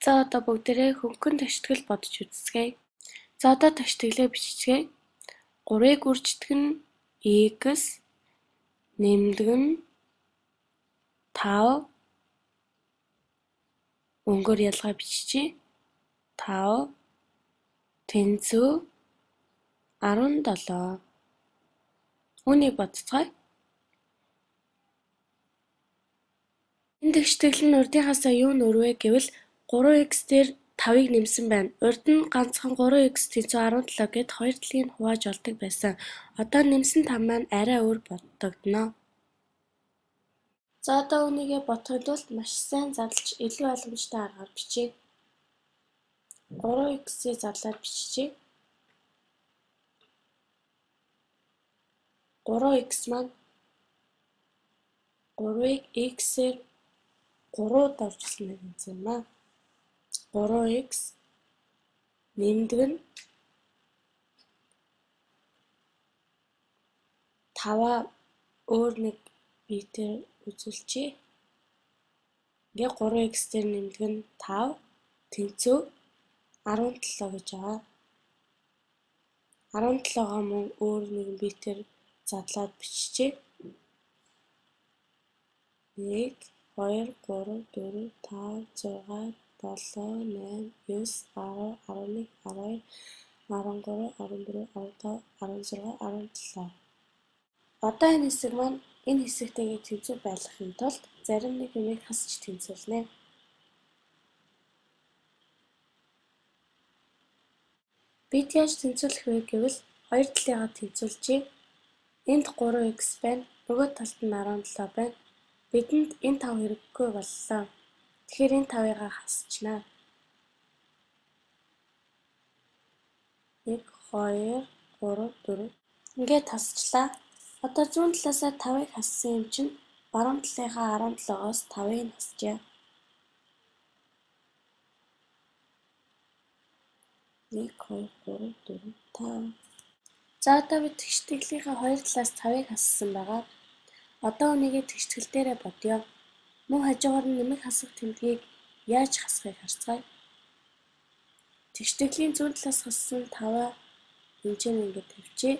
За одоо бүгдээрээ хөнгөн ташигтгэл бодож үзцгээе. За одоо ташигтгэлээ биччихье. 3-ыг үржигдэх нь x нэмдэг нь 5 өнгөөр ялгаа биччихье. 5 тэнцүү 17. Үүнийг бодцгоё. Энэ ташигтгэл нь урдынхаасаа юу нөрвэ гэвэл 3x дээр 5-ыг нэмсэн байна. Урд нь ганцхан 3x тэнцүү 17 гэд хоёр талыг хувааж олдог байсан. Одоо нэмсэн там маань арай өөр бодогдно. За одоо үнийгээ бодохын тулд маш сайн задлж илүү ойлгомжтой аргаар бичье. 3x-ийг задлаад биччихье. 3x маань 3-ыг x-ээр 3-д орчуулсан гэсэн юм аа. 3x нэмдэг нь 5-аа өөр нэг биетээр үзүүлчихье. Ингээ 3x дээр нэмдэг нь 5 тэнцүү 17 гэж байгаа. 17-гаа мөн өөр нэгэн биетээр задлаад биччихье. 1 2 3 4 5 6 7 8 9 10 11 12 13 14 15 16 17. Одоо энэ хэсэг маань энэ хэсэгтэйгээ тэнцүү байлгахын тулд зарим нэг юмыг хасч тэнцүүлнэ. Бид яаж тэнцүүлэх вэ гэвэл хоёр талыгаа тэнцүүлжээ. Энд 3x байна. Нөгөө талд нь 17 байна. Бидэнд энэ 5 хэрэггүй боллоо. Тэгэхээр энэ 5-ыг хасчихнаа. 1 2 3 4 ингээд хасчлаа. Одоо зүүн талаасаа 5-ыг хассан юм чинь баруун талынхаа 17-оос 5-ыг хасчаа. 1 2 3 4 5. За одоо бид ташигтгэлийнхаа хоёр талаас 5-ыг хассан байгаа. Одоо үнийгээ ташигтгэл дээрээ бодъё. Мөн хажуугаар нь нэмэх хасах тэмдгийг яаж хасахыг харцгаая. Ташигтгэлийн зүүн талаас хассан 5-аа хэмжээнд ингээд тавьчээ.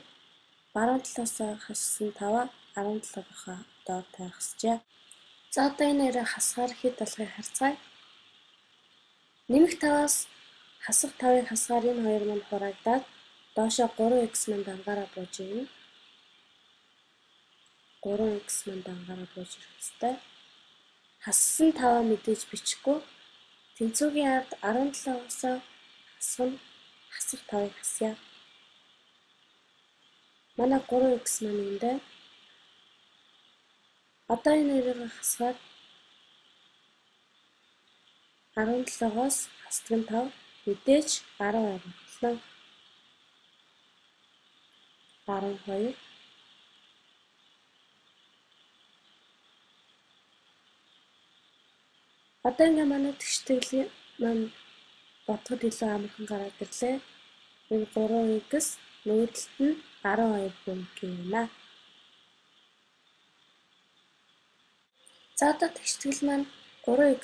Баруун талаас хассан 5-аа 17-ийнхаа доор тавьчихъя. За одоо энэ хоёроо хасгаар хэд болохыг харцгаая. Нэмэх 5-аас хасах 5-ыг хасгаар энэ хоёр манд хураагдаад доошоо 3x манд ангаараа бууж ирнэ. 3x манд ангаараа бууж ирэх ёстой. Хассан 5-аа мэдээж бичихгүй. Тэнцүүгийн ард 17-оос хасах 5-ыг хасъя. Манай 3x маань энэ дээ. Одоо энэ хоёрыг хасгаад 17-оос хасдаг нь 5 мэдээж 12 боллоо. 12. Одоо ингээ манай ташигтгэлийн маань бодоход илүү амархан гараад ирлээ. Энэ 3x нөгөө талд нь 12 гэх юм аа. За одоо ташигтгэл маань 3x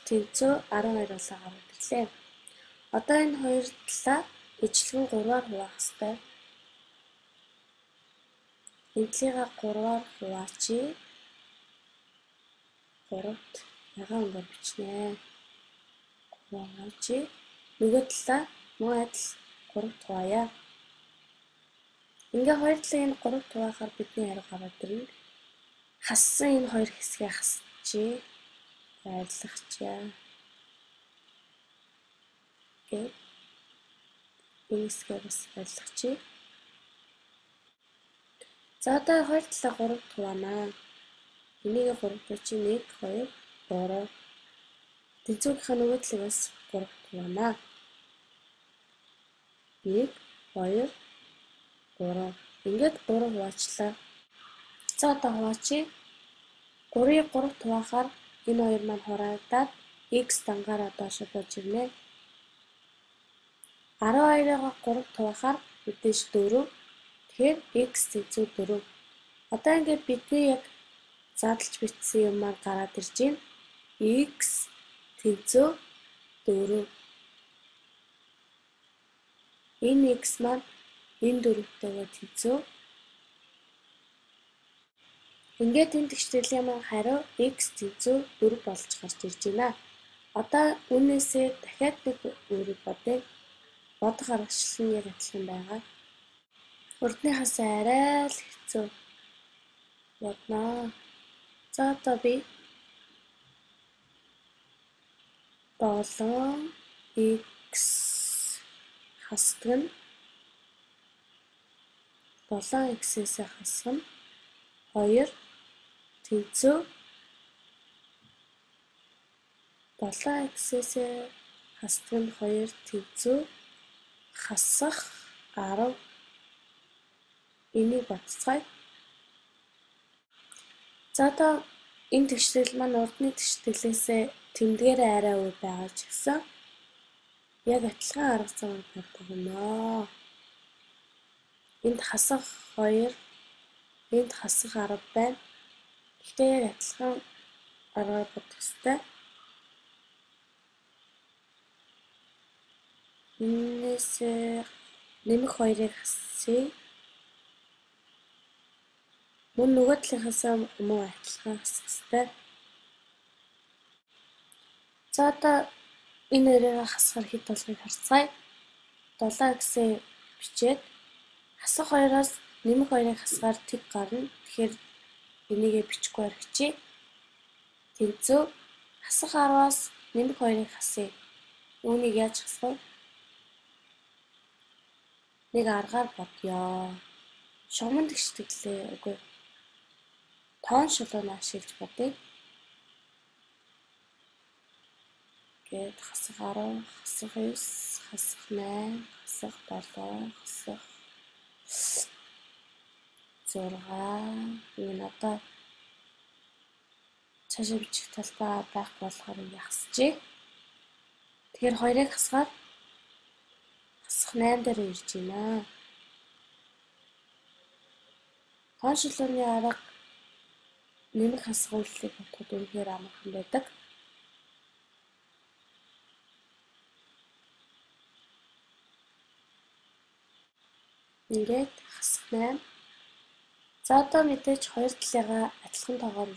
тэнцүү 12 болоо гараад ирлээ. Одоо энэ хоёр талаа ижлэгэн 3-аар хуваах ёстой. Энэ талыгаа 3-аар хуваачи. 3-т ягаан өнгөөр бичнэ. Хуваачи. Нөгөө талаа мөн адил 3-т хуваая. Ингээ хоёр талыг энэ 3-т хуваахаар бидний хариу гараад ирнэ. Хассан энэ хоёр хэсгээ хасчи. Байлгачаа. Окей. Энэ хэсгээ бас байлгачи. За одоо хоёр талаа 3-т хуваанаа. Энийг 3-т чи 1 2 3. Тэнцүүгийнхаа нөгөө талыг бас 3-т хуваанаа. 1 2 3. Ингээд 3 хуваачлаа. За одоо хуваачи. 3-ыг 3-т хуваахаар энэ хоёр маань хураагдаад x дангаараа доошо бууж ирнэ. 12-ыг 3-т хуваахаар мэдээж 4. Тэгэхээр x тэнцүү 4. Одоо ингээд бидний яг задлж бичсэн юм маань гараад ирж байна. X тэнцүү 4. Энэ x маань энэ 4-тэйгээ тэнцүү. Ингээд энэ тэгштэйлийн маань хариу x тэнцүү 4 болж гарч ирж байна. Одоо үүнээсээ дахиад нэг үүрэг бодъё. Бодох аргачлал нь яг адилхан байгаа. Урдныхаас арай л хэцүү бодноо. За одоо би 7x хасдаг нь 7x-ээс хасах нь 2 тэнцүү 7x-ээс хасдаг нь 2 тэнцүү хасах 10. Энийг бодцгаая. За одоо энэ тэгштэл маань урдны тэгштэлээсээ тэмдгээрээ арай өөр байгаа ч гэсэн яг адилхан арга замаар барьдаг юмнаа. Энд хасах 2, энд хасах 10 байна. Гэхдээ яг адилхан аргаар бодох ёстой. Энээс нэмэх 2-ыг хасъя. Мөн нөгөө талынхаасаа муу адилхан хасах ёстой. За одоо энэ хоёрыг хасахаар хэд болгохыг харцгаая. 7x-ээ бичээд хасах 2-оос нэмэх 2-ыг хасгаар тэг гарна. Тэгэхээр энийгээ бичихгүй аргачих. Тэнцүү хасах 10-аас нэмэх 2-ыг хасъя. Үүнийг яаж хасах вэ? Нэг аргаар бодъё. Шугамн тэгштэглээ. Үгүй. Тоон шулууны ашиглаж бодъё. Гээд хасах 10, хасах 9, хасах 8, хасах 7, хасах 6. Энэ одоо цаашаа бичих талбай байх болохоор ингэ хасчихъя. Тэгэхээр 2-ыг хасгаар хасах 8 дээр ирж байна. Тоон шулууны арга нэмэх хасах үйлдэлийг бодоход үнэхээр амархан байдаг. Ингээд хасах 8. За одоо мэдээж хоёр талыгаа адилхан тоогоор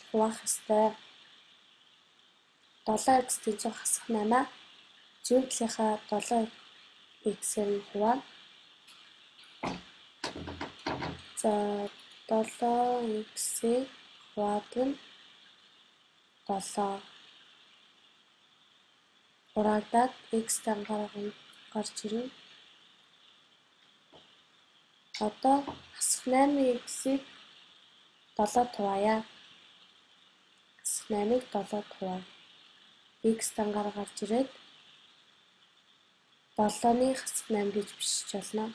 хуваах ёстой. 7x тэнцүү хасах 8-аа зүүн талынхаа 7x-ээр нь хуваана. За 7x-ийг хуваадаг нь 7. Хураагдаад x дангаар гарч ирнэ. Одоо хасах 8x-ийг 7-д хуваая. Хасах 8-ыг 7-д хуваая. X дангаар гарч ирээд 7-ны хасах 8 гэж бичиж болно.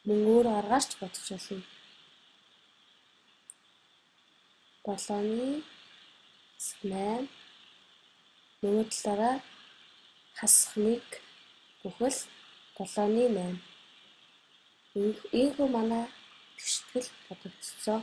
Мөн өөр аргаарч бодож болно. 7-ны хасах 8 нөгөө талаараа хасах 1 бүхэл 7-ны 8. Ийхүү манай тэгштгэл бодогдсон.